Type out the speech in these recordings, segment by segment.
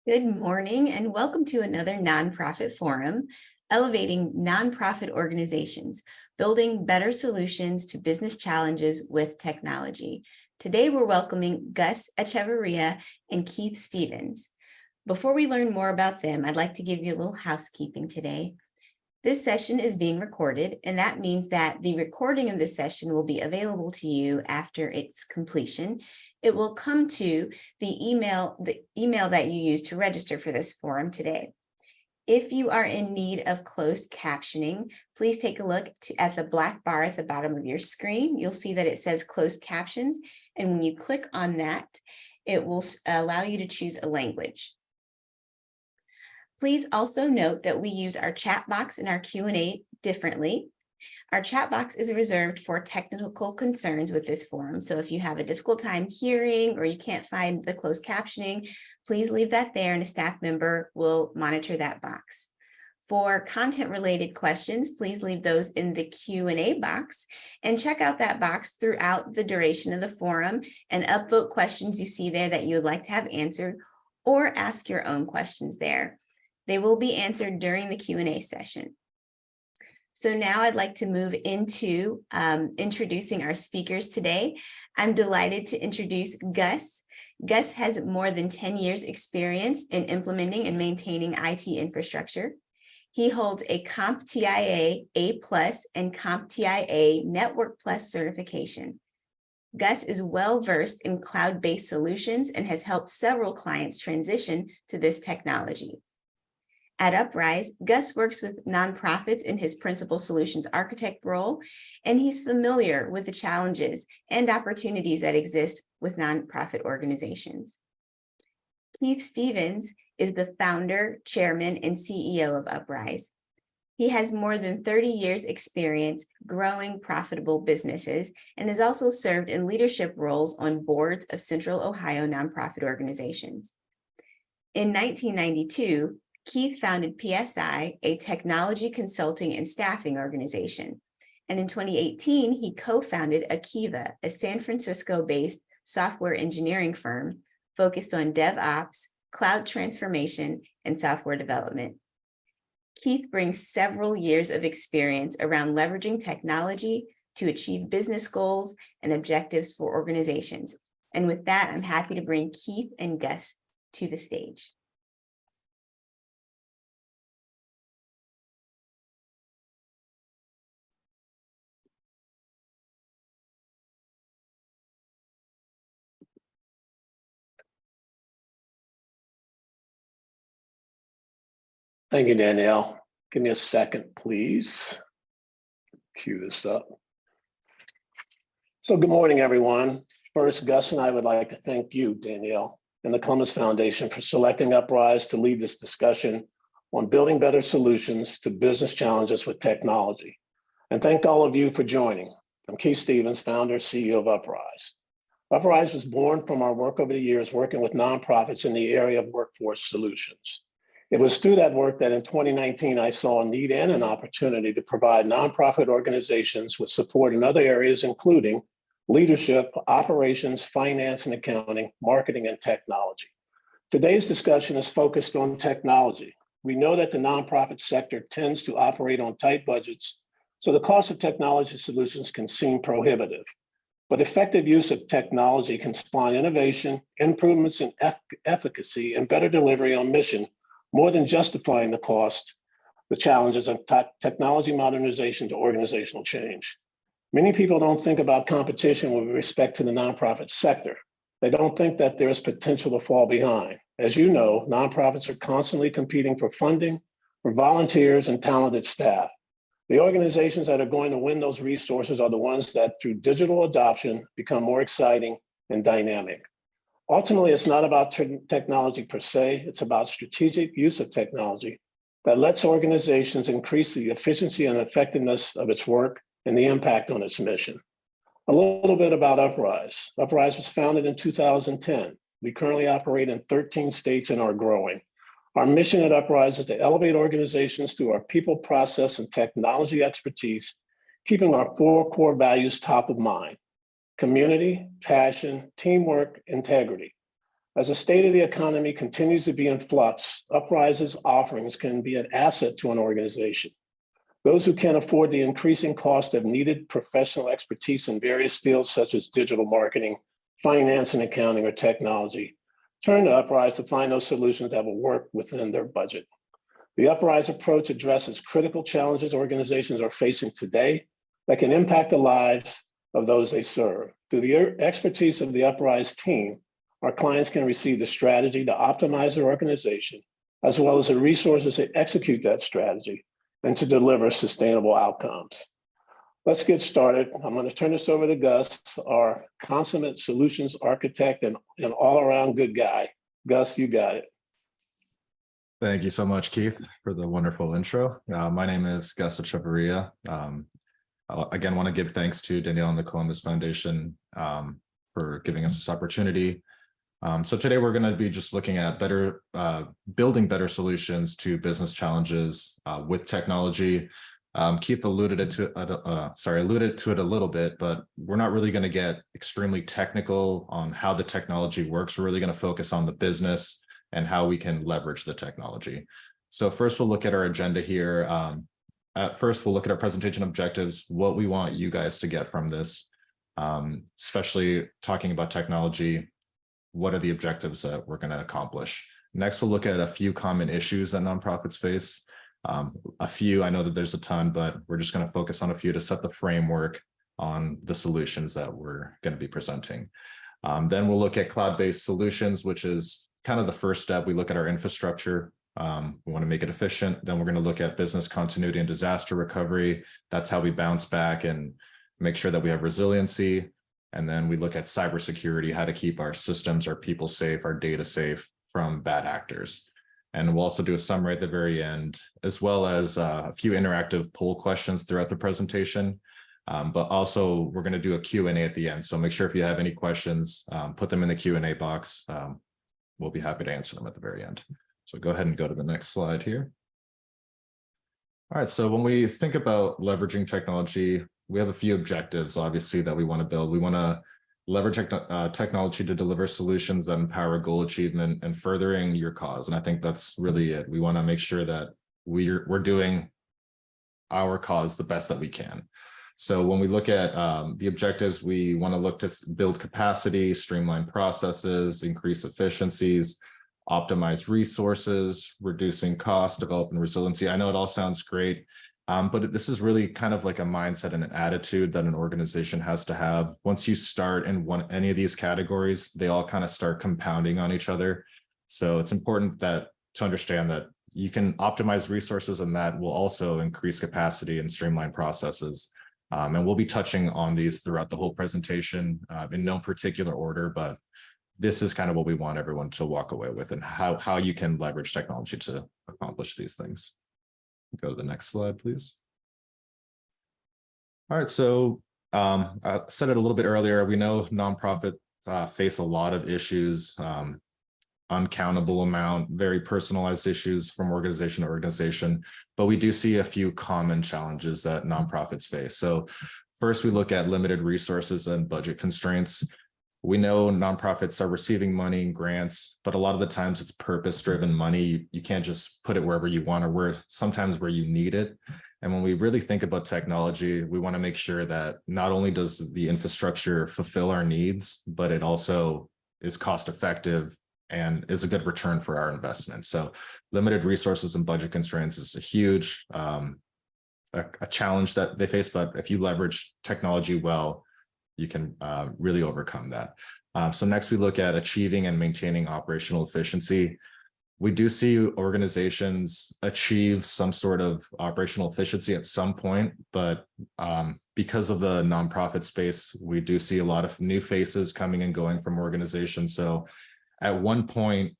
Good morning and welcome to another nonprofit forum, elevating nonprofit organizations, building better solutions to business challenges with technology. Today, we're welcoming Gus Echeverria and Keith Stevens. Before we learn more about them, I'd like to give you a little housekeeping today. This session is being recorded, and that means that the recording of this session will be available to you after its completion. It will come to the email that you used to register for this forum today. If you are in need of closed captioning, please take a look at the black bar at the bottom of your screen. You'll see that it says closed captions, and when you click on that, it will allow you to choose a language. Please also note that we use our chat box and our Q&A differently. Our chat box is reserved for technical concerns with this forum. So if you have a difficult time hearing or you can't find the closed captioning, please leave that there and a staff member will monitor that box. For content-related questions, please leave those in the Q&A box and check out that box throughout the duration of the forum and upvote questions you see there that you would like to have answered or ask your own questions there. They will be answered during the Q&A session. So now I'd like to move into introducing our speakers today. I'm delighted to introduce Gus. Gus has more than 10 years experience in implementing and maintaining IT infrastructure. He holds a CompTIA A+ and CompTIA Network Plus certification. Gus is well-versed in cloud-based solutions and has helped several clients transition to this technology. At Uprise, Gus works with nonprofits in his principal solutions architect role, and he's familiar with the challenges and opportunities that exist with nonprofit organizations. Keith Stevens is the founder, chairman, and CEO of Uprise. He has more than 30 years experience growing profitable businesses and has also served in leadership roles on boards of Central Ohio nonprofit organizations. In 1992, Keith founded PSI, a technology consulting and staffing organization. And in 2018, he co-founded Akiva, a San Francisco-based software engineering firm focused on DevOps, cloud transformation, and software development. Keith brings several years of experience around leveraging technology to achieve business goals and objectives for organizations. And with that, I'm happy to bring Keith and Gus to the stage. Thank you, Danielle. Give me a second, please. Cue this up. So good morning, everyone. First, Gus and I would like to thank you, Danielle, and the Columbus Foundation for selecting Uprise to lead this discussion on building better solutions to business challenges with technology. And thank all of you for joining. I'm Keith Stevens, founder and CEO of Uprise. Uprise was born from our work over the years working with nonprofits in the area of workforce solutions. It was through that work that in 2019, I saw a need and an opportunity to provide nonprofit organizations with support in other areas, including leadership, operations, finance and accounting, marketing, and technology. Today's discussion is focused on technology. We know that the nonprofit sector tends to operate on tight budgets, so the cost of technology solutions can seem prohibitive. But effective use of technology can spawn innovation, improvements in efficacy, and better delivery on mission, more than justifying the cost, the challenges of technology modernization to organizational change. Many people don't think about competition with respect to the nonprofit sector. They don't think that there's potential to fall behind. As you know, nonprofits are constantly competing for funding, for volunteers, and talented staff. The organizations that are going to win those resources are the ones that, through digital adoption, become more exciting and dynamic. Ultimately, it's not about technology per se, it's about strategic use of technology that lets organizations increase the efficiency and effectiveness of its work and the impact on its mission. A little bit about Uprise. Uprise was founded in 2010. We currently operate in 13 states and are growing. Our mission at Uprise is to elevate organizations through our people, process, and technology expertise, keeping our 4 core values top of mind: community, passion, teamwork, integrity. As the state of the economy continues to be in flux, Uprise's offerings can be an asset to an organization. Those who can't afford the increasing cost of needed professional expertise in various fields such as digital marketing, finance and accounting, or technology, turn to Uprise to find those solutions that will work within their budget. The Uprise approach addresses critical challenges organizations are facing today that can impact the lives of those they serve. Through the expertise of the Uprise team, our clients can receive the strategy to optimize their organization, as well as the resources to execute that strategy and to deliver sustainable outcomes. Let's get started. I'm going to turn this over to Gus, our consummate solutions architect and an all-around good guy. Gus, you got it. Thank you so much, Keith, for the wonderful intro. My name is Gus Echevarria. I again want to give thanks to Danielle and the Columbus Foundation for giving us this opportunity. So today we're going to be just looking at building better solutions to business challenges with technology. Keith alluded to it a little bit, but we're not really going to get extremely technical on how the technology works. We're really going to focus on the business and how we can leverage the technology. So first we'll look at our agenda here. At first, we'll look at our presentation objectives, what we want you guys to get from this, especially talking about technology. What are the objectives that we're going to accomplish? Next, we'll look at a few common issues that nonprofits face. A few, I know that there's a ton, but we're just going to focus on a few to set the framework on the solutions that we're going to be presenting. Then we'll look at cloud-based solutions, which is kind of the first step. We look at our infrastructure. We want to make it efficient. Then we're going to look at business continuity and disaster recovery. That's how we bounce back and make sure that we have resiliency. And then we look at cybersecurity, how to keep our systems, our people safe, our data safe from bad actors. And we'll also do a summary at the very end, as well as a few interactive poll questions throughout the presentation. But also we're going to do a Q&A at the end. So make sure if you have any questions, put them in the Q&A box. We'll be happy to answer them at the very end. So go ahead and go to the next slide here. All right, so when we think about leveraging technology, we have a few objectives, obviously, that we want to build. We want to leverage technology to deliver solutions that empower goal achievement and furthering your cause. And I think that's really it. We want to make sure that we're doing our cause the best that we can. So when we look at the objectives, we want to look to build capacity, streamline processes, increase efficiencies, optimize resources, reducing costs, developing resiliency. I know it all sounds great, but this is really kind of like a mindset and an attitude that an organization has to have. Once you start in any of these categories, they all kind of start compounding on each other. So it's important to understand that you can optimize resources, and that will also increase capacity and streamline processes. And we'll be touching on these throughout the whole presentation in no particular order, but this is kind of what we want everyone to walk away with, and how you can leverage technology to accomplish these things. Go to the next slide, please. All right, so I said it a little bit earlier. We know nonprofits face a lot of issues, uncountable amount, very personalized issues from organization to organization, but we do see a few common challenges that nonprofits face. So first, we look at limited resources and budget constraints. We know nonprofits are receiving money and grants, but a lot of the times it's purpose-driven money. You can't just put it wherever you want, or sometimes where you need it. And when we really think about technology, we want to make sure that not only does the infrastructure fulfill our needs, but it also is cost effective and is a good return for our investment. So limited resources and budget constraints is a huge a challenge that they face, but if you leverage technology well, you can really overcome that. So next, we look at achieving and maintaining operational efficiency. We do see organizations achieve some sort of operational efficiency at some point, but because of the nonprofit space, we do see a lot of new faces coming and going from organizations. So at one point,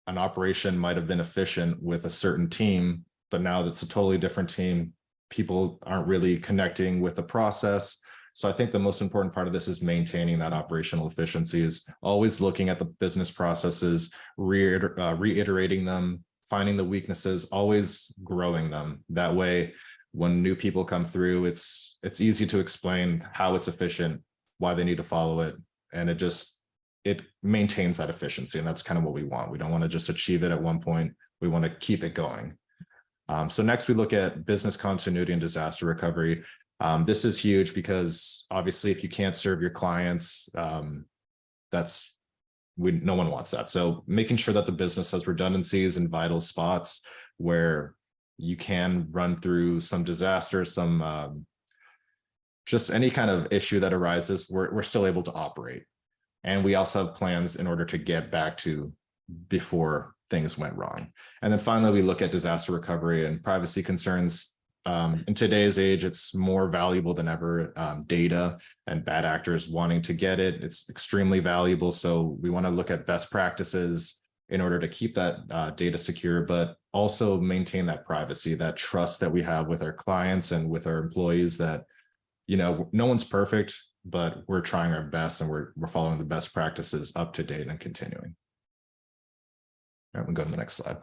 an operation might have been efficient with a certain team, but now that's a totally different team. People aren't really connecting with the process. So I think the most important part of this is maintaining that operational efficiencies, always looking at the business processes, reiterating them, finding the weaknesses, always growing them. That way, when new people come through, it's easy to explain how it's efficient, why they need to follow it, and it just it maintains that efficiency. And that's kind of what we want. We don't want to just achieve it at one point. We want to keep it going. So next we look at business continuity and disaster recovery. This is huge because obviously if you can't serve your clients, no one wants that. So making sure that the business has redundancies in vital spots where you can run through some disaster, some just any kind of issue that arises, we're still able to operate. And we also have plans in order to get back to before things went wrong. And then finally, we look at disaster recovery and privacy concerns. In today's age, it's more valuable than ever. Data and bad actors wanting to get it, it's extremely valuable. So we want to look at best practices in order to keep that data secure, but also maintain that privacy, that trust that we have with our clients and with our employees that, you know, no one's perfect, but we're trying our best and we're following the best practices up to date and continuing. All right, we'll go to the next slide.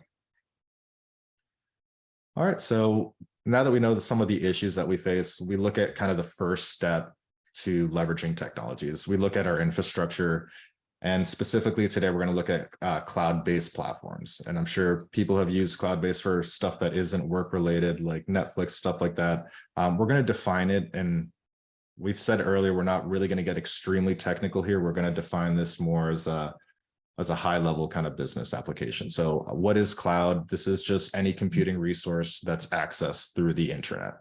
All right, so now that we know some of the issues that we face, we look at kind of the first step to leveraging technologies. We look at our infrastructure, and specifically today, we're going to look at cloud-based platforms. And I'm sure people have used cloud-based for stuff that isn't work-related, like Netflix, stuff like that. We're going to define it, and we've said earlier, we're not really going to get extremely technical here. We're going to define this more as a high-level kind of business application. So what is cloud? This is just any computing resource that's accessed through the internet.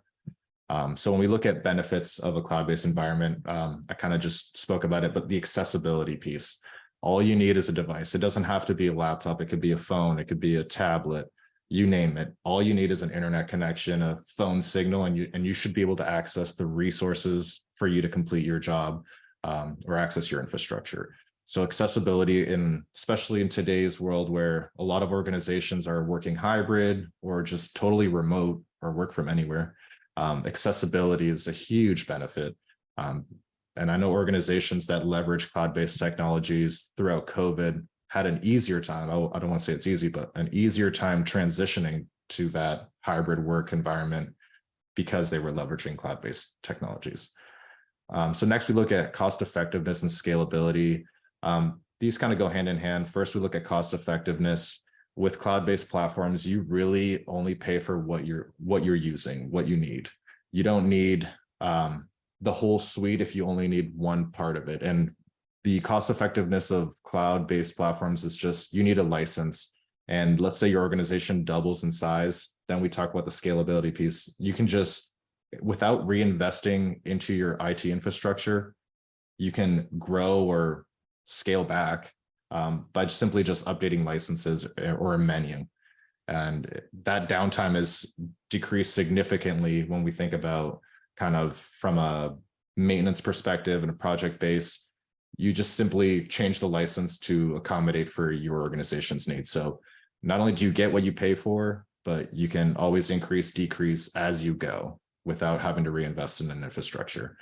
So when we look at benefits of a cloud-based environment, I kind of just spoke about it, but the accessibility piece, all you need is a device. It doesn't have to be a laptop. It could be a phone. It could be a tablet, you name it. All you need is an internet connection, a phone signal, and you should be able to access the resources for you to complete your job or access your infrastructure. So accessibility, especially in today's world where a lot of organizations are working hybrid or just totally remote or work from anywhere, accessibility is a huge benefit. And I know organizations that leverage cloud-based technologies throughout COVID had an easier time. I don't want to say it's easy, but an easier time transitioning to that hybrid work environment because they were leveraging cloud-based technologies. So next we look at cost effectiveness and scalability. These kind of go hand in hand. First, we look at cost effectiveness. With cloud-based platforms, you really only pay for what you're using, what you need. You don't need the whole suite if you only need one part of it. And the cost effectiveness of cloud-based platforms is just, you need a license. And let's say your organization doubles in size, then we talk about the scalability piece. You can just, without reinvesting into your IT infrastructure, you can grow or scale back by simply just updating licenses or a menu. And that downtime is decreased significantly when we think about kind of from a maintenance perspective and a project base. You just simply change the license to accommodate for your organization's needs. So not only do you get what you pay for, but you can always increase, decrease as you go without having to reinvest in an infrastructure.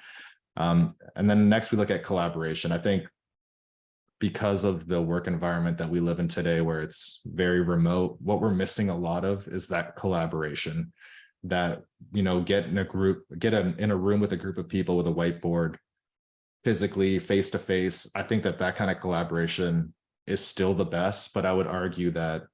And then next we look at collaboration. I think because of the work environment that we live in today, where it's very remote, what we're missing a lot of is that collaboration, that, you know, get in a room with a group of people with a whiteboard, physically, face to face. I think that kind of collaboration is still the best, but I would argue that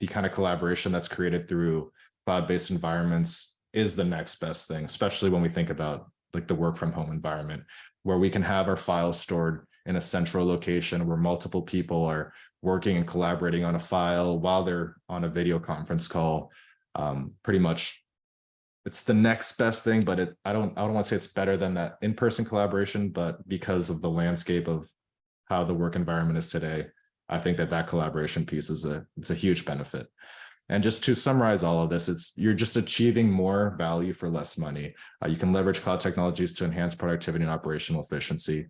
the kind of collaboration that's created through cloud-based environments is the next best thing, especially when we think about like the work from home environment, where we can have our files stored in a central location where multiple people are working and collaborating on a file while they're on a video conference call. Pretty much it's the next best thing, but I don't want to say it's better than that in-person collaboration, but because of the landscape of how the work environment is today, I think that collaboration piece it's a huge benefit. And just to summarize all of this, you're just achieving more value for less money. You can leverage cloud technologies to enhance productivity and operational efficiency.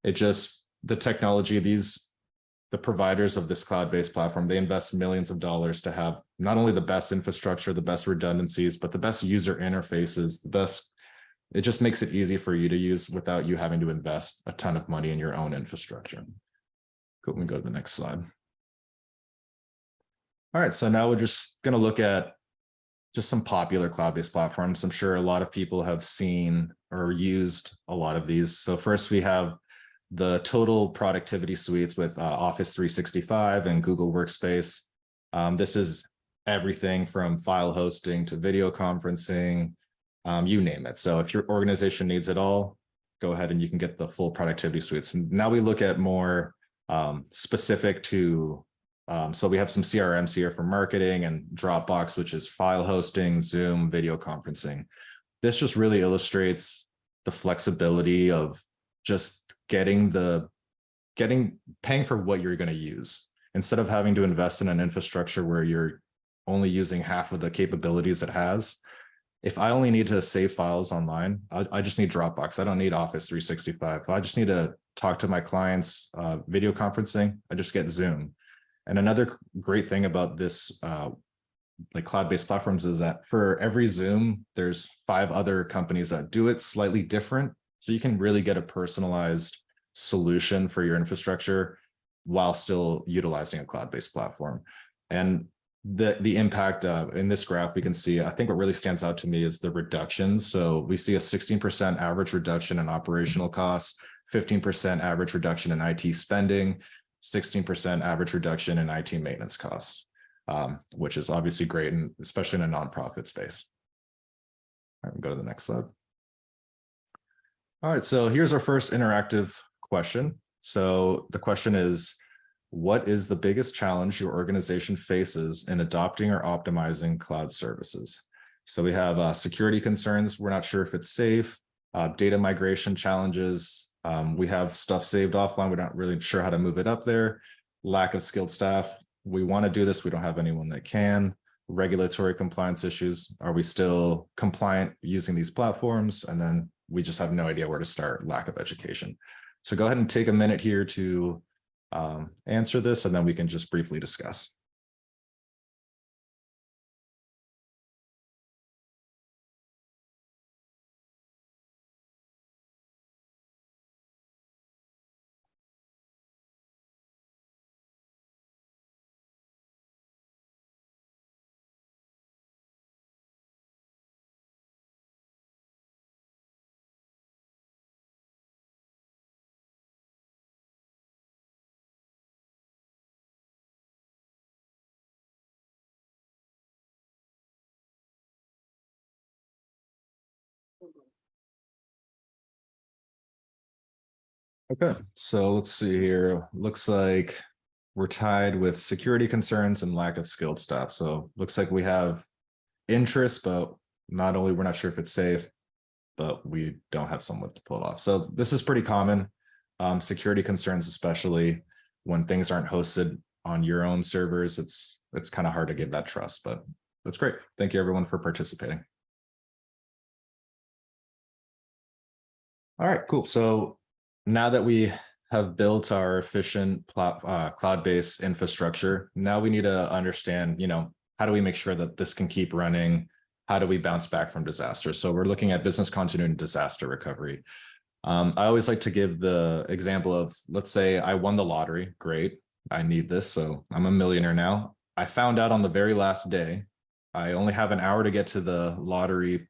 The technology, the providers of this cloud-based platform, they invest millions of dollars to have not only the best infrastructure, the best redundancies, but the best user interfaces, it just makes it easy for you to use without you having to invest a ton of money in your own infrastructure. Cool, we can go to the next slide. All right, so now we're just going to look at just some popular cloud-based platforms. I'm sure a lot of people have seen or used a lot of these. So first we have the total productivity suites with Office 365 and Google Workspace. This is everything from file hosting to video conferencing, you name it. So if your organization needs it all, go ahead and you can get the full productivity suites. And now we look at more specific to, so we have some CRMs here for marketing and Dropbox, which is file hosting, Zoom, video conferencing. This just really illustrates the flexibility of just paying for what you're going to use, instead of having to invest in an infrastructure where you're only using half of the capabilities it has. If I only need to save files online, I just need Dropbox. I don't need Office 365. I just need to talk to my clients, video conferencing, I just get Zoom. And another great thing about this like cloud-based platforms is that for every Zoom, there's 5 other companies that do it slightly different. So you can really get a personalized solution for your infrastructure while still utilizing a cloud-based platform. And the impact in this graph, we can see, I think what really stands out to me is the reductions. So we see a 16% average reduction in operational costs, 15% average reduction in IT spending, 16% average reduction in IT maintenance costs, which is obviously great, and especially in a nonprofit space. All right, go to the next slide. All right, so here's our first interactive question. So the question is, what is the biggest challenge your organization faces in adopting or optimizing cloud services? So we have security concerns. We're not sure if it's safe, data migration challenges. We have stuff saved offline. We're not really sure how to move it up there. Lack of skilled staff. We want to do this. We don't have anyone that can. Regulatory compliance issues. Are we still compliant using these platforms? And then we just have no idea where to start. Lack of education. So go ahead and take a minute here to answer this, and then we can just briefly discuss. Okay, so let's see here. Looks like we're tied with security concerns and lack of skilled staff. So looks like we have interest, but not only we're not sure if it's safe, but we don't have someone to pull it off. So this is pretty common. Security concerns, especially when things aren't hosted on your own servers, it's kind of hard to get that trust, but that's great. Thank you everyone for participating. All right, cool. So now that we have built our efficient cloud-based infrastructure, now we need to understand, how do we make sure that this can keep running? How do we bounce back from disaster? So we're looking at business continuity and disaster recovery. I always like to give the example of, let's say I won the lottery. Great, I need this. So I'm a millionaire now. I found out on the very last day, I only have an hour to get to the lottery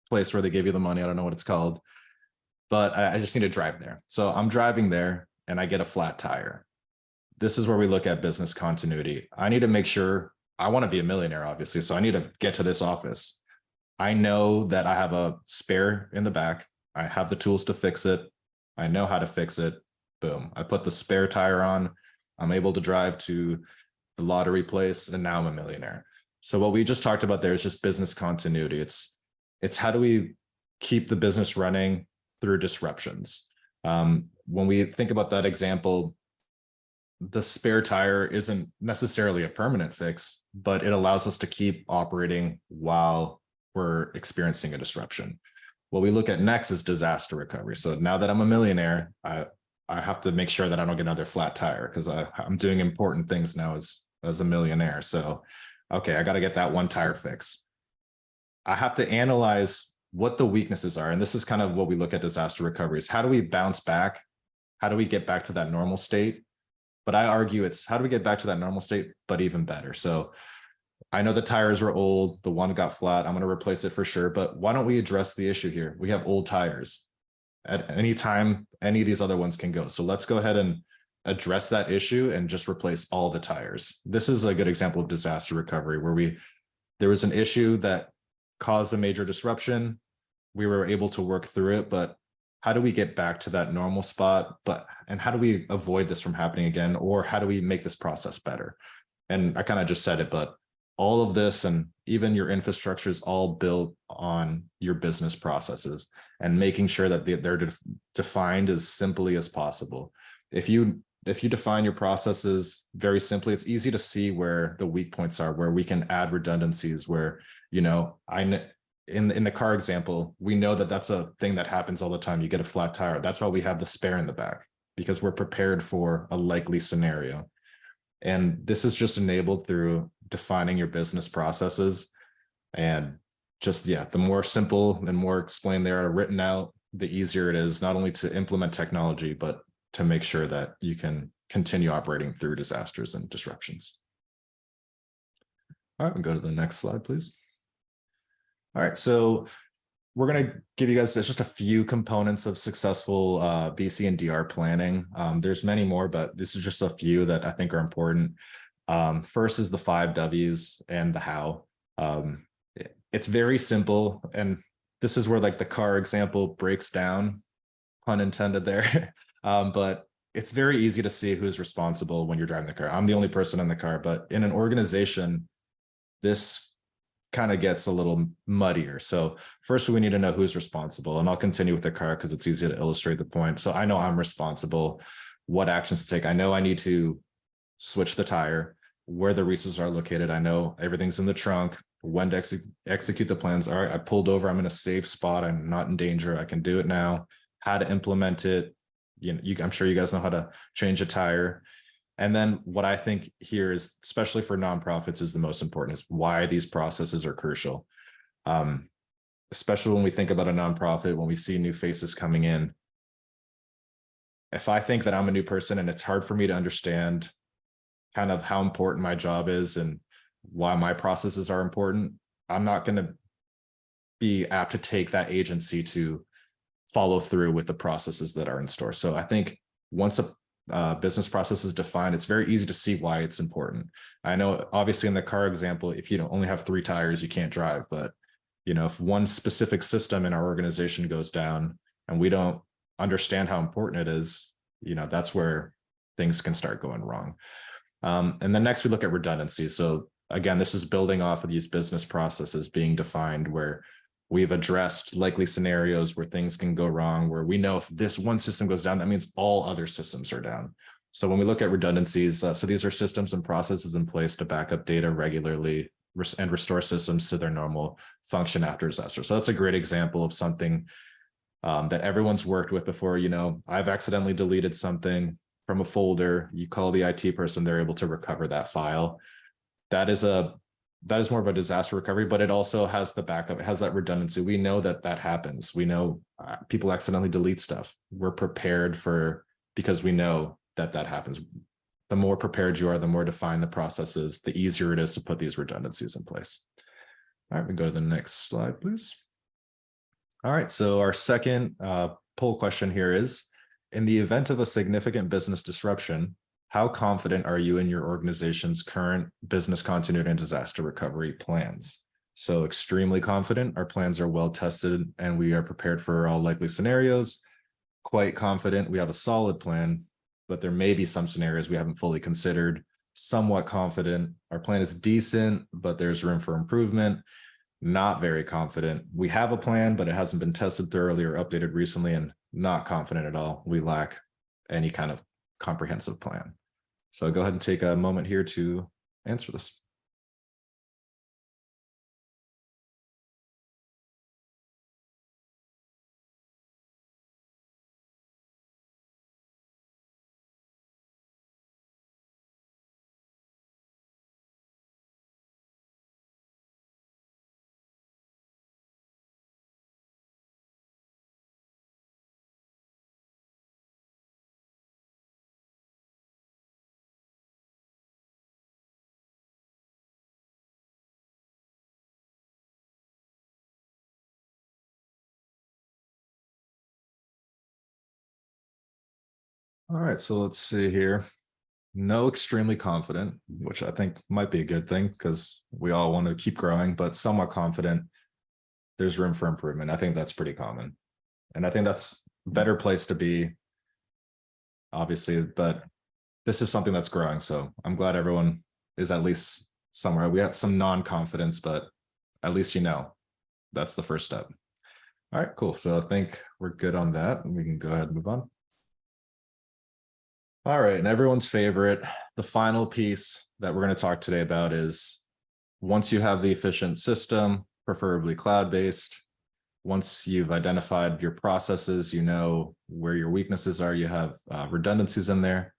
place where they give you the money. I don't know what it's called, but I just need to drive there. So I'm driving there and I get a flat tire. This is where we look at business continuity. I need to make sure, I want to be a millionaire, obviously. So I need to get to this office. I know that I have a spare in the back. I have the tools to fix it. I know how to fix it. Boom. I put the spare tire on. I'm able to drive to the lottery place, and now I'm a millionaire. So what we just talked about there is just business continuity. It's how do we keep the business running through disruptions. When we think about that example, the spare tire isn't necessarily a permanent fix, but it allows us to keep operating while we're experiencing a disruption. What we look at next is disaster recovery. So now that I'm a millionaire, I have to make sure that I don't get another flat tire, because I'm doing important things now as a millionaire. So, okay, I got to get that one tire fix. I have to analyze what the weaknesses are. And this is kind of what we look at disaster recovery is, how do we bounce back? How do we get back to that normal state? But I argue it's how do we get back to that normal state, but even better. So I know the tires were old, the one got flat, I'm going to replace it for sure. But why don't we address the issue here? We have old tires. at any time, any of these other ones can go. So let's go ahead and address that issue and just replace all the tires. This is a good example of disaster recovery where there was an issue that caused a major disruption. We were able to work through it, but how do we get back to that normal spot? And how do we avoid this from happening again? Or how do we make this process better? And I kind of just said it, but all of this and even your infrastructure is all built on your business processes and making sure that they're defined as simply as possible. If you define your processes very simply, it's easy to see where the weak points are, where we can add redundancies, where, in the car example, we know that that's a thing that happens all the time. You get a flat tire. That's why we have the spare in the back, because we're prepared for a likely scenario. And this is just enabled through defining your business processes. And just, the more simple and more explained they are written out, the easier it is not only to implement technology, but to make sure that you can continue operating through disasters and disruptions. All right, we'll go to the next slide, please. All right, so we're going to give you guys just a few components of successful BC and DR planning. There's many more, but this is just a few that I think are important. First is the 5 W's and the how. It's very simple, and this is where like the car example breaks down, pun intended there. But it's very easy to see who's responsible when you're driving the car. I'm the only person in the car, but in an organization, this kind of gets a little muddier. So first we need to know who's responsible, and I'll continue with the car because it's easy to illustrate the point. So I know I'm responsible, what actions to take. I know I need to switch the tire, where the resources are located. I know everything's in the trunk, when to execute the plans. All right, I pulled over, I'm in a safe spot, I'm not in danger, I can do it now. How to implement it, I'm sure you guys know how to change a tire. And then what I think here is, especially for nonprofits, is the most important, is why these processes are crucial. Especially when we think about a nonprofit, when we see new faces coming in. If I think that I'm a new person and it's hard for me to understand kind of how important my job is and why my processes are important, I'm not going to be apt to take that agency to follow through with the processes that are in store. So I think once a business process is defined, it's very easy to see why it's important. I know obviously in the car example, if you only have 3 tires, you can't drive, but if one specific system in our organization goes down and we don't understand how important it is, that's where things can start going wrong. And then next we look at redundancy. So again, this is building off of these business processes being defined, where we've addressed likely scenarios where things can go wrong, where we know if this one system goes down, that means all other systems are down. So when we look at redundancies, so these are systems and processes in place to back up data regularly and restore systems to their normal function after disaster. So that's a great example of something that everyone's worked with before. I've accidentally deleted something from a folder. You call the IT person, they're able to recover that file. That is more of a disaster recovery, but it also has the backup. It has that redundancy. We know that happens. We know people accidentally delete stuff. We're prepared because we know that happens. The more prepared you are, the more defined the process is, the easier it is to put these redundancies in place. All right, we go to the next slide, please. All right, so our second poll question here is, in the event of a significant business disruption, how confident are you in your organization's current business continuity and disaster recovery plans? So extremely confident. Our plans are well tested and we are prepared for all likely scenarios. Quite confident. We have a solid plan, but there may be some scenarios we haven't fully considered. Somewhat confident. Our plan is decent, but there's room for improvement. Not very confident. We have a plan, but it hasn't been tested thoroughly or updated recently, and not confident at all. We lack any kind of comprehensive plan. So go ahead and take a moment here to answer this. All right, so let's see here. No extremely confident, which I think might be a good thing because we all want to keep growing, but somewhat confident. There's room for improvement. I think that's pretty common. And I think that's a better place to be, obviously, but this is something that's growing. So I'm glad everyone is at least somewhere. We had some non-confidence, but at least you know that's the first step. All right, cool. So I think we're good on that. And we can go ahead and move on. All right, and everyone's favorite, the final piece that we're going to talk today about is once you have the efficient system, preferably cloud-based, once you've identified your processes, you know where your weaknesses are, you have redundancies in there,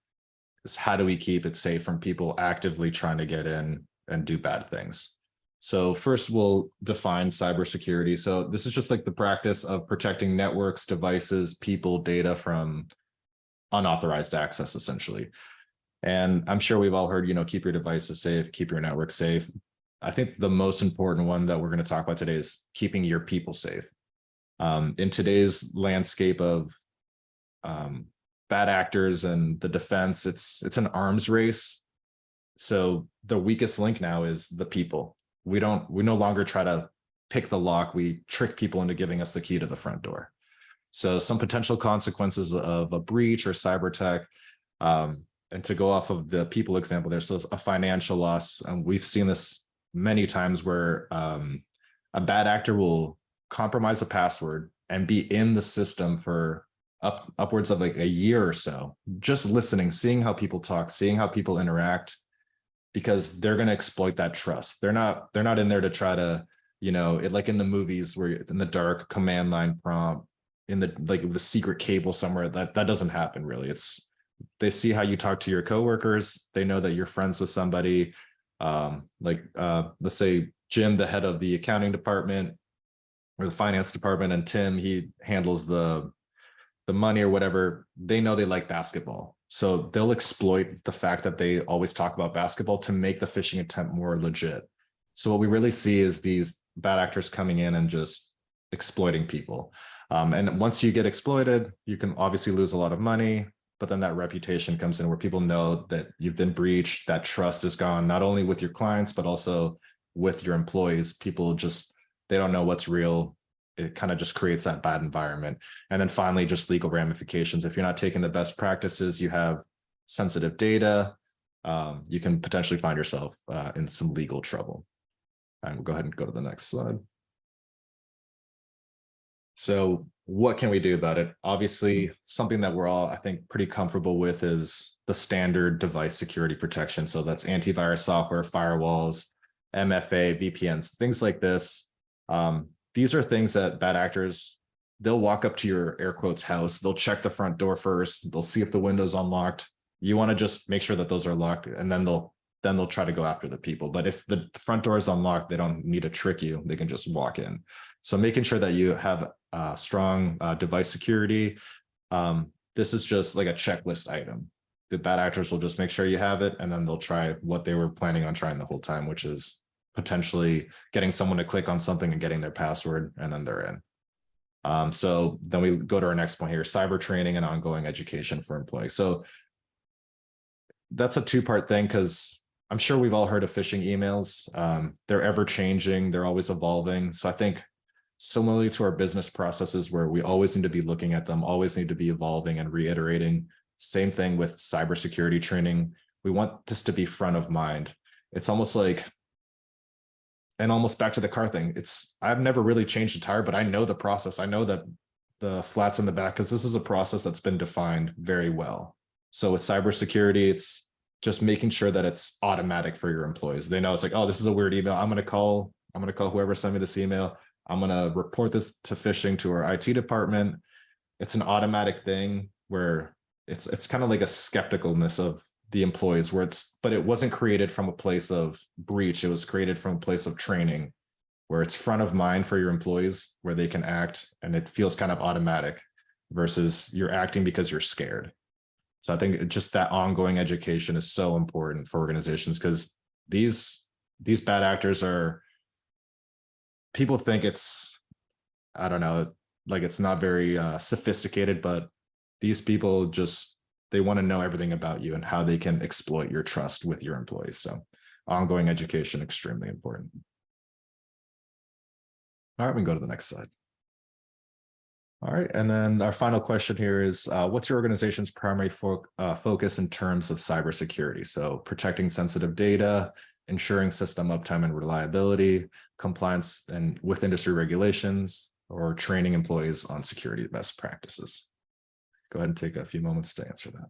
is how do we keep it safe from people actively trying to get in and do bad things? So first we'll define cybersecurity. So this is just like the practice of protecting networks, devices, people, data from unauthorized access, essentially. And I'm sure we've all heard, you know, keep your devices safe, keep your network safe. I think the most important one that we're going to talk about today is keeping your people safe. In today's landscape of bad actors and the defense, it's an arms race. So the weakest link now is the people. We no longer try to pick the lock. We trick people into giving us the key to the front door. So some potential consequences of a breach or cyber tech, and to go off of the people example, there's a financial loss. And we've seen this many times where a bad actor will compromise a password and be in the system for upwards of like a year or so, just listening, seeing how people talk, seeing how people interact, because they're going to exploit that trust. They're not in there to try to, you know, like in the movies where it's in the dark command line prompt, in the secret cable somewhere, that doesn't happen really. It's, they see how you talk to your coworkers. They know that you're friends with somebody, let's say Jim, the head of the accounting department or the finance department, and Tim, he handles the money or whatever. They know they like basketball. So they'll exploit the fact that they always talk about basketball to make the phishing attempt more legit. So what we really see is these bad actors coming in and just exploiting people. And once you get exploited, you can obviously lose a lot of money, but then that reputation comes in where people know that you've been breached, that trust is gone, not only with your clients, but also with your employees. People just, they don't know what's real. It kind of just creates that bad environment. And then finally, just legal ramifications. If you're not taking the best practices, you have sensitive data, you can potentially find yourself in some legal trouble. And we'll go ahead and go to the next slide. So what can we do about it? Obviously, something that we're all, I think, pretty comfortable with is the standard device security protection. So that's antivirus software, firewalls, MFA, VPNs, things like this. These are things that bad actors, they'll walk up to your air quotes house, they'll check the front door first, they'll see if the window's unlocked. You want to just make sure that those are locked, and then they'll try to go after the people. But if the front door is unlocked, they don't need to trick you. They can just walk in. So making sure that you have strong device security. This is just like a checklist item. The bad actors will just make sure you have it, and then they'll try what they were planning on trying the whole time, which is potentially getting someone to click on something and getting their password, and then they're in. So then we go to our next point here, cyber training and ongoing education for employees. So that's a two-part thing, because I'm sure we've all heard of phishing emails. They're ever changing, they're always evolving. So I think similarly to our business processes, where we always need to be looking at them, always need to be evolving and reiterating. Same thing with cybersecurity training. We want this to be front of mind. It's almost like, and almost back to the car thing. I've never really changed a tire, but I know the process. I know that the flats in the back, because this is a process that's been defined very well. So with cybersecurity, it's just making sure that it's automatic for your employees. They know it's like, oh, this is a weird email. I'm going to call whoever sent me this email. I'm going to report this to phishing to our IT department. It's an automatic thing where it's kind of like a skepticalness of the employees, but it wasn't created from a place of breach. It was created from a place of training, where it's front of mind for your employees, where they can act, and it feels kind of automatic versus you're acting because you're scared. So I think just that ongoing education is so important for organizations, because these bad actors are, people think it's, I don't know, like it's not very sophisticated, but these people just they want to know everything about you and how they can exploit your trust with your employees. So ongoing education, extremely important. All right, we can go to the next slide. All right, and then our final question here is, what's your organization's primary focus in terms of cybersecurity? So protecting sensitive data, ensuring system uptime and reliability, compliance and with industry regulations, or training employees on security best practices? Go ahead and take a few moments to answer that.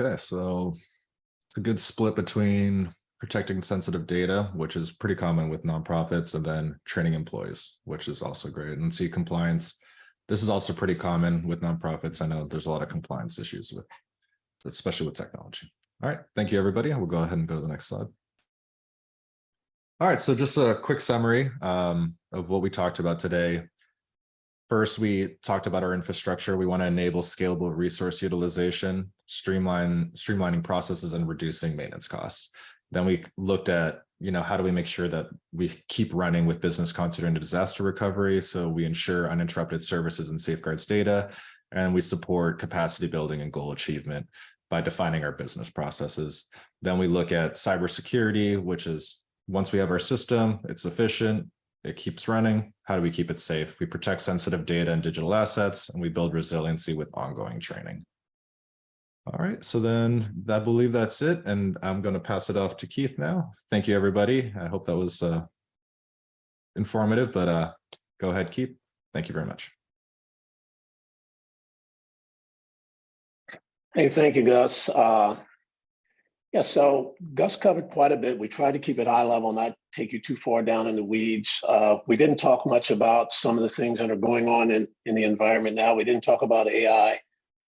Okay, so it's a good split between protecting sensitive data, which is pretty common with nonprofits, and then training employees, which is also great. And see, compliance, this is also pretty common with nonprofits. I know there's a lot of compliance issues with, especially with technology. All right, thank you, everybody. We'll go ahead and go to the next slide. All right, so just a quick summary of what we talked about today. First, we talked about our infrastructure. We want to enable scalable resource utilization, streamlining processes, and reducing maintenance costs. Then we looked at, how do we make sure that we keep running with business continuity and disaster recovery, so we ensure uninterrupted services and safeguards data, and we support capacity building and goal achievement by defining our business processes. Then we look at cybersecurity, which is once we have our system, it's efficient, it keeps running. How do we keep it safe? We protect sensitive data and digital assets, and we build resiliency with ongoing training. All right, so then I believe that's it. And I'm going to pass it off to Keith now. Thank you, everybody. I hope that was informative, but go ahead, Keith. Thank you very much. Hey, thank you, Gus. Yeah, so Gus covered quite a bit. We tried to keep it high level, not take you too far down in the weeds. We didn't talk much about some of the things that are going on in the environment now. We didn't talk about AI.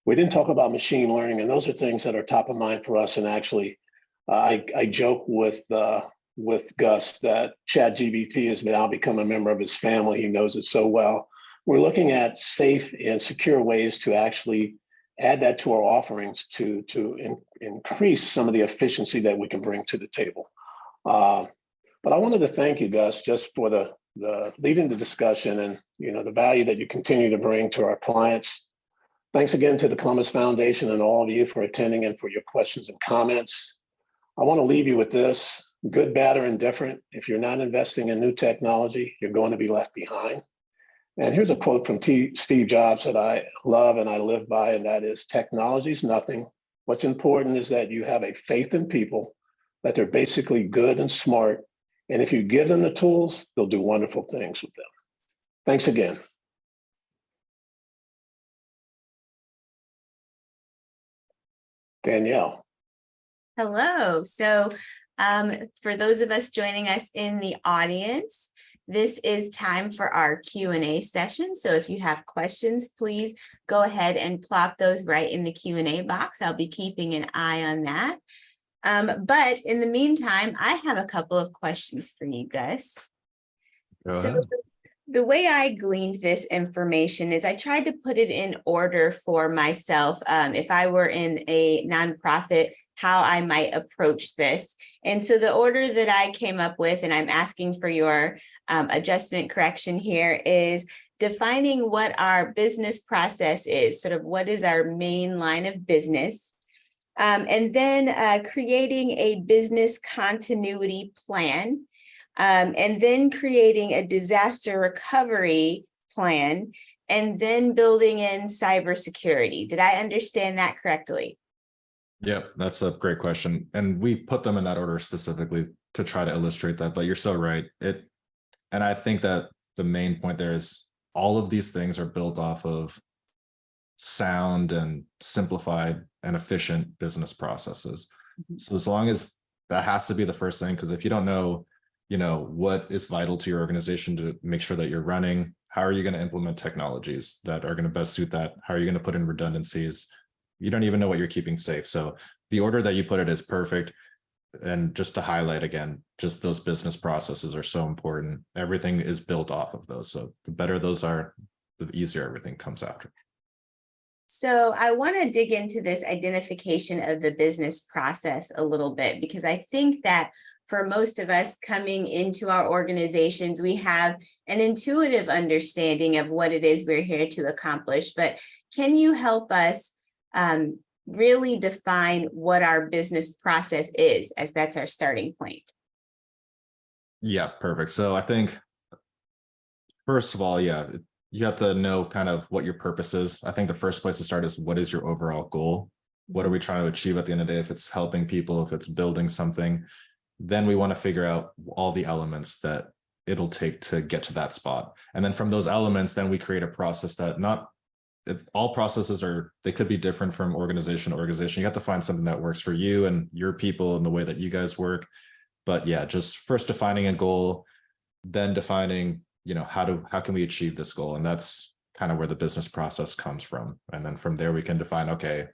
We didn't talk about machine learning, and those are things that are top of mind for us. And actually, I joke with Gus that ChatGPT has now become a member of his family. He knows it so well. We're looking at safe and secure ways to actually add that to our offerings to increase some of the efficiency that we can bring to the table. But I wanted to thank you, Gus, just for the leading the discussion and the value that you continue to bring to our clients. Thanks again to the Columbus Foundation and all of you for attending and for your questions and comments. I want to leave you with this: good, bad, or indifferent. If you're not investing in new technology, you're going to be left behind. And here's a quote from Steve Jobs that I love and I live by, and that is, technology is nothing. What's important is that you have a faith in people, that they're basically good and smart. And if you give them the tools, they'll do wonderful things with them. Thanks again. Danielle. Hello. So for those of us joining us in the audience, this is time for our Q&A session. So if you have questions, please go ahead and plop those right in the Q&A box. I'll be keeping an eye on that. But in the meantime, I have a couple of questions for you, Gus. So the way I gleaned this information is I tried to put it in order for myself. If I were in a nonprofit, how I might approach this. And so the order that I came up with, and I'm asking for your adjustment correction here, is defining what our business process is, sort of what is our main line of business. And then creating a business continuity plan, and then creating a disaster recovery plan, and then building in cybersecurity. Did I understand that correctly? Yep, that's a great question. And we put them in that order specifically to try to illustrate that, but you're so right. And I think that the main point there is all of these things are built off of sound and simplified and efficient business processes. So as long as that has to be the first thing, because if you don't know, what is vital to your organization to make sure that you're running, how are you going to implement technologies that are going to best suit that? How are you going to put in redundancies? You don't even know what you're keeping safe. So the order that you put it is perfect. And just to highlight again, just those business processes are so important. Everything is built off of those. So the better those are, the easier everything comes after. So I want to dig into this identification of the business process a little bit, because I think that for most of us coming into our organizations, we have an intuitive understanding of what it is we're here to accomplish. But can you help us really define what our business process is, as that's our starting point? Yeah, perfect. So I think, first of all, yeah, you have to know kind of what your purpose is. I think the first place to start is, what is your overall goal? What are we trying to achieve at the end of the day? If it's helping people, if it's building something, then we want to figure out all the elements that it'll take to get to that spot. And then from those elements, then we create a process that all processes they could be different from organization to organization. You have to find something that works for you and your people and the way that you guys work. But yeah, just first defining a goal, then defining, how can we achieve this goal? And that's kind of where the business process comes from. And then from there, we can define, okay,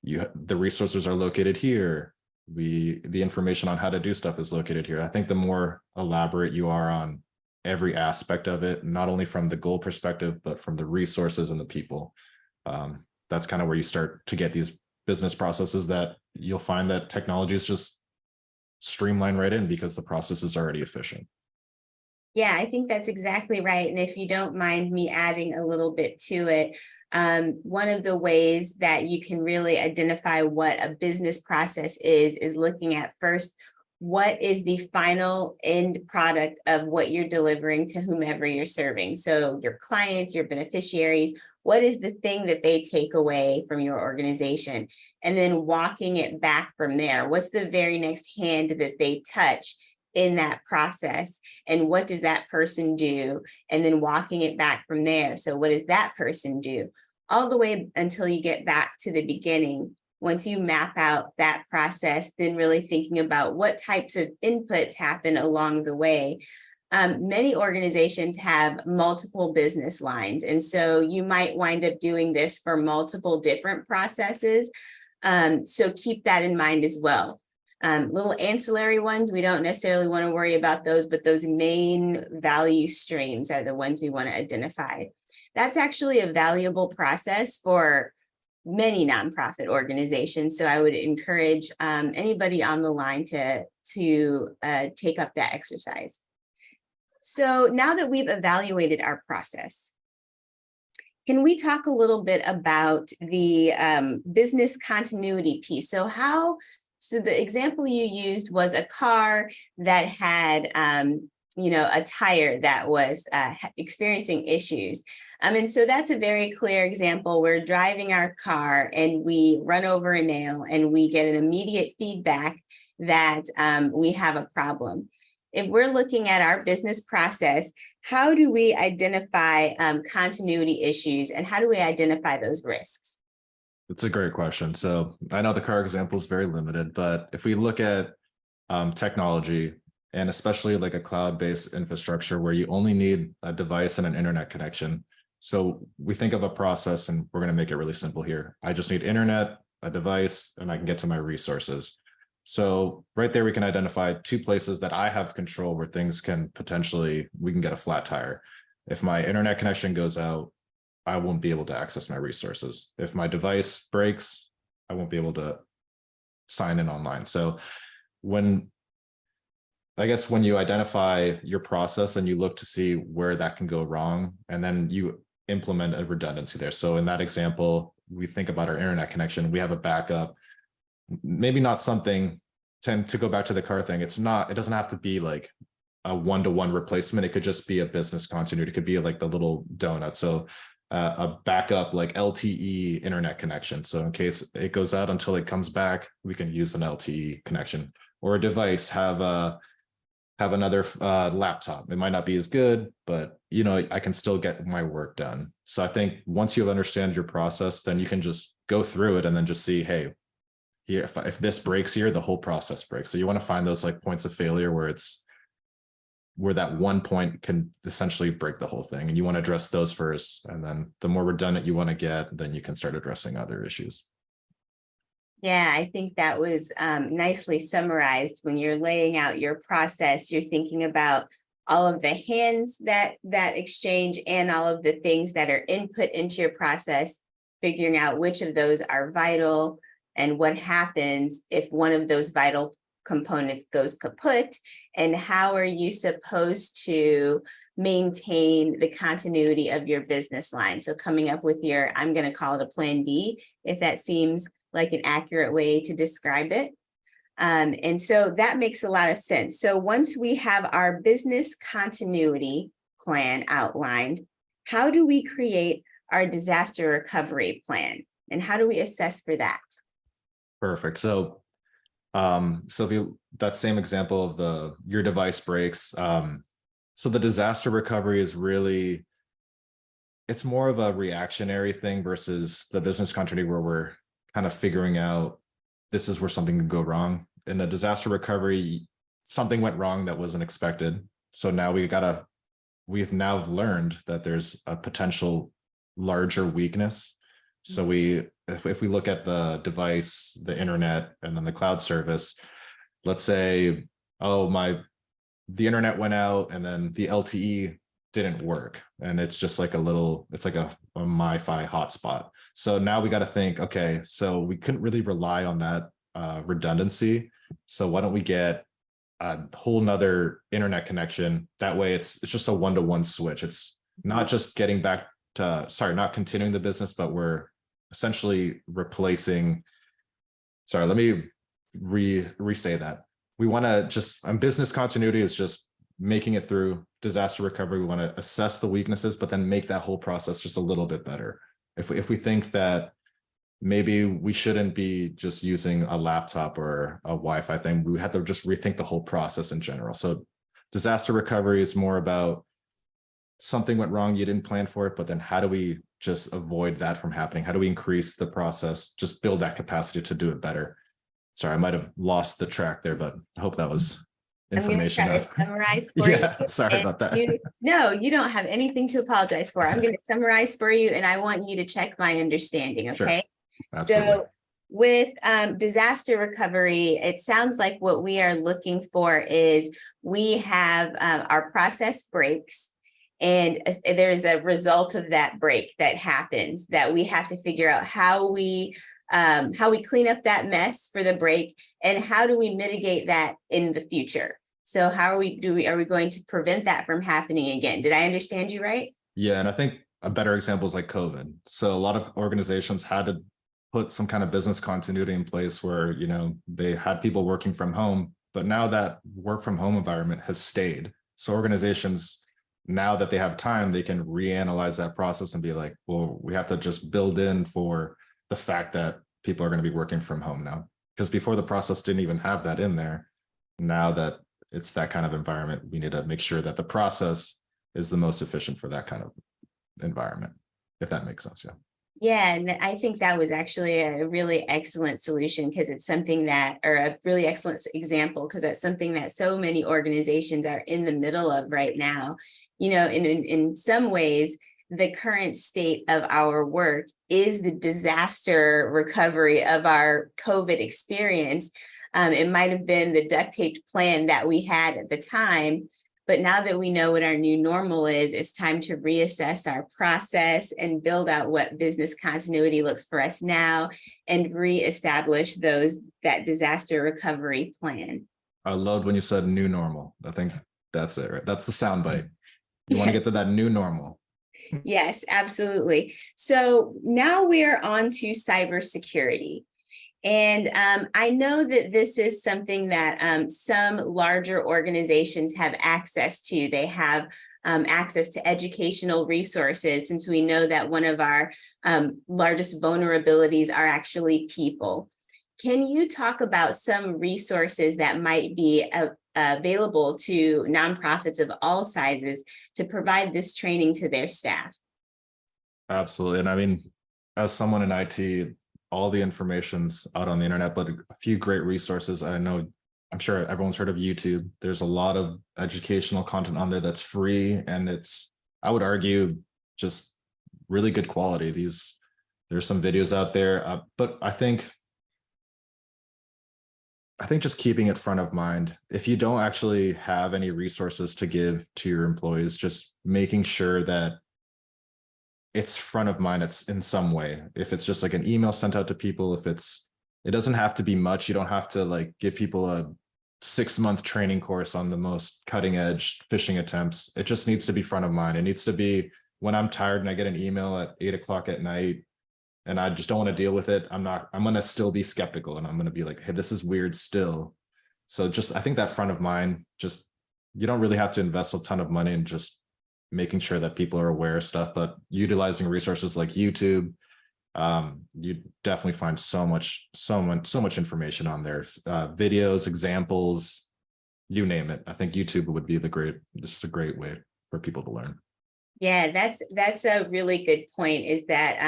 the resources are located here. The information on how to do stuff is located here. I think the more elaborate you are on every aspect of it, not only from the goal perspective, but from the resources and the people, that's kind of where you start to get these business processes that you'll find that technology is just streamlined right in because the process is already efficient. Yeah, I think that's exactly right. And if you don't mind me adding a little bit to it, one of the ways that you can really identify what a business process is looking at first, what is the final end product of what you're delivering to whomever you're serving? So your clients, your beneficiaries, what is the thing that they take away from your organization? And then walking it back from there. What's the very next hand that they touch in that process? And what does that person do? And then walking it back from there. So what does that person do? All the way until you get back to the beginning. Once you map out that process, then really thinking about what types of inputs happen along the way. Many organizations have multiple business lines, and so you might wind up doing this for multiple different processes. So keep that in mind as well. Little ancillary ones, we don't necessarily want to worry about those, but those main value streams are the ones we want to identify. That's actually a valuable process for many nonprofit organizations. So I would encourage anybody on the line to take up that exercise. So now that we've evaluated our process, can we talk a little bit about the business continuity piece? So the example you used was a car that had a tire that was experiencing issues. And so that's a very clear example. We're driving our car and we run over a nail and we get an immediate feedback that we have a problem. If we're looking at our business process, how do we identify continuity issues and how do we identify those risks? It's a great question. So I know the car example is very limited, but if we look at technology, and especially like a cloud-based infrastructure where you only need a device and an internet connection. So we think of a process, and we're going to make it really simple here. I just need internet, a device, and I can get to my resources. So right there, we can identify two places that I have control where things we can get a flat tire. If my internet connection goes out, I won't be able to access my resources. If my device breaks, I won't be able to sign in online. So when you identify your process and you look to see where that can go wrong, and then you implement a redundancy there. So in that example, we think about our internet connection, we have a backup, maybe not something, to go back to the car thing, it doesn't have to be like a one-to-one replacement. It could just be a business continuity. It could be like the little donut. So a backup like LTE internet connection. So in case it goes out until it comes back, we can use an LTE connection. Or a device have have another laptop. It might not be as good, but you know, I can still get my work done. So I think once you understand your process, then you can just go through it and then just see, hey, here, if this breaks here, the whole process breaks. So you want to find those like points of failure where that one point can essentially break the whole thing. And you want to address those first. And then the more redundant you want to get, then you can start addressing other issues. Yeah, I think that was nicely summarized. When you're laying out your process, you're thinking about all of the hands that exchange and all of the things that are input into your process, figuring out which of those are vital and what happens if one of those vital components goes kaput, and how are you supposed to maintain the continuity of your business line. So coming up with your, I'm going to call it a plan B, if that seems like an accurate way to describe it. And so that makes a lot of sense. So once we have our business continuity plan outlined, how do we create our disaster recovery plan? And how do we assess for that? Perfect. So if you, that same example of your device breaks, so the disaster recovery is really, it's more of a reactionary thing versus the business continuity where we're kind of figuring out this is where something could go wrong. In the disaster recovery, something went wrong that wasn't expected. So now we've now learned that there's a potential larger weakness. So if we look at the device, the internet, and then the cloud service, let's say, oh, the internet went out and then the LTE didn't work. And it's just like it's like a MiFi hotspot. So now we got to think, okay, so we couldn't really rely on that redundancy. So why don't we get a whole nother internet connection? That way it's just a one-to-one switch. It's not just getting back to, not continuing the business, but we're essentially replacing, let me re-say that. We want to just, business continuity is just making it through. Disaster recovery, we want to assess the weaknesses, but then make that whole process just a little bit better. If we think that maybe we shouldn't be just using a laptop or a Wi-Fi thing, we have to just rethink the whole process in general. So disaster recovery is more about something went wrong, you didn't plan for it, but then how do we just avoid that from happening? How do we increase the process, just build that capacity to do it better? Sorry, I might have lost the track there, but I hope that was information. I'm going to try to summarize for you. Sorry about that. No, you don't have anything to apologize for. I'm going to summarize for you, and I want you to check my understanding, okay? Sure. So with disaster recovery, it sounds like what we are looking for is we have our process breaks, and there's a result of that break that happens that we have to figure out how we clean up that mess for the break, and how do we mitigate that in the future? So how are we going to prevent that from happening again? Did I understand you right? Yeah, and I think a better example is like COVID. So a lot of organizations had to put some kind of business continuity in place where, you know, they had people working from home, but now that work from home environment has stayed. So organizations, now that they have time, they can reanalyze that process and be like, well, we have to just build in for the fact that people are going to be working from home now, because before the process didn't even have that in there. Now that it's that kind of environment, we need to make sure that the process is the most efficient for that kind of environment, if that makes sense. Yeah, and I think that was actually a really excellent solution, because it's something that, or a really excellent example, because that's something that so many organizations are in the middle of right now. You know, in some ways, the current state of our work is the disaster recovery of our COVID experience. It might have been the duct taped plan that we had at the time, but now that we know what our new normal is, it's time to reassess our process and build out what business continuity looks for us now, and reestablish that disaster recovery plan. I loved when you said new normal. I think that's it, right? That's the soundbite. You want to get to that new normal. Yes, absolutely. So now we're on to cybersecurity. And I know that this is something that some larger organizations have access to. They have access to educational resources, since we know that one of our largest vulnerabilities are actually people. Can you talk about some resources that might be available to nonprofits of all sizes to provide this training to their staff. Absolutely. And I mean, as someone in IT, all the information's out on the internet, but a few great resources. I know, I'm sure everyone's heard of YouTube. There's a lot of educational content on there that's free, and it's, I would argue, just really good quality. There's some videos out there, but I think just keeping it front of mind. If you don't actually have any resources to give to your employees, just making sure that it's front of mind, it's in some way. If it's just like an email sent out to people, it doesn't have to be much. You don't have to like give people a 6-month training course on the most cutting edge phishing attempts. It just needs to be front of mind. It needs to be when I'm tired and I get an email at 8 o'clock at night and I just don't want to deal with it. I'm going to still be skeptical, and I'm going to be like, hey, this is weird still. So just, I think that front of mind, just, you don't really have to invest a ton of money in just making sure that people are aware of stuff, but utilizing resources like YouTube, you definitely find so much information on there, videos, examples, you name it. I think YouTube would be this is a great way for people to learn. Yeah, that's a really good point, is that,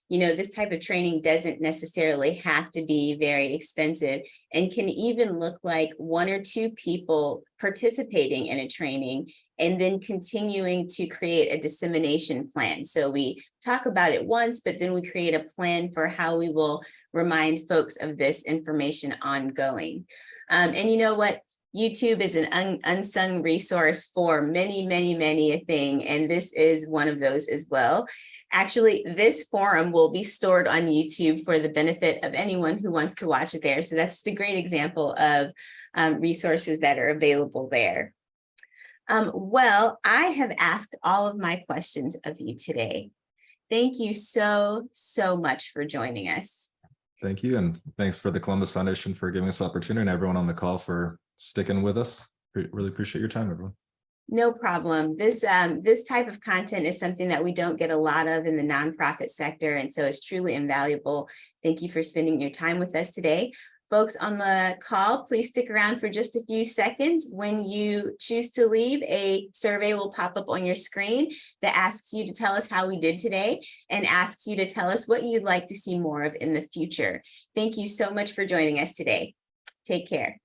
this type of training doesn't necessarily have to be very expensive, and can even look like 1 or 2 people participating in a training and then continuing to create a dissemination plan. So we talk about it once, but then we create a plan for how we will remind folks of this information ongoing. And you know what? YouTube is an unsung resource for many, many, many a thing, and this is one of those as well. Actually, this forum will be stored on YouTube for the benefit of anyone who wants to watch it there. So that's just a great example of resources that are available there. Well, I have asked all of my questions of you today. Thank you so much for joining us. Thank you. And thanks for the Columbus Foundation for giving us the opportunity, and everyone on the call for sticking with us. Really appreciate your time, everyone. No problem. This type of content is something that we don't get a lot of in the nonprofit sector, and so it's truly invaluable. Thank you for spending your time with us today. Folks on the call, please stick around for just a few seconds. When you choose to leave, a survey will pop up on your screen that asks you to tell us how we did today and asks you to tell us what you'd like to see more of in the future. Thank you so much for joining us today. Take care.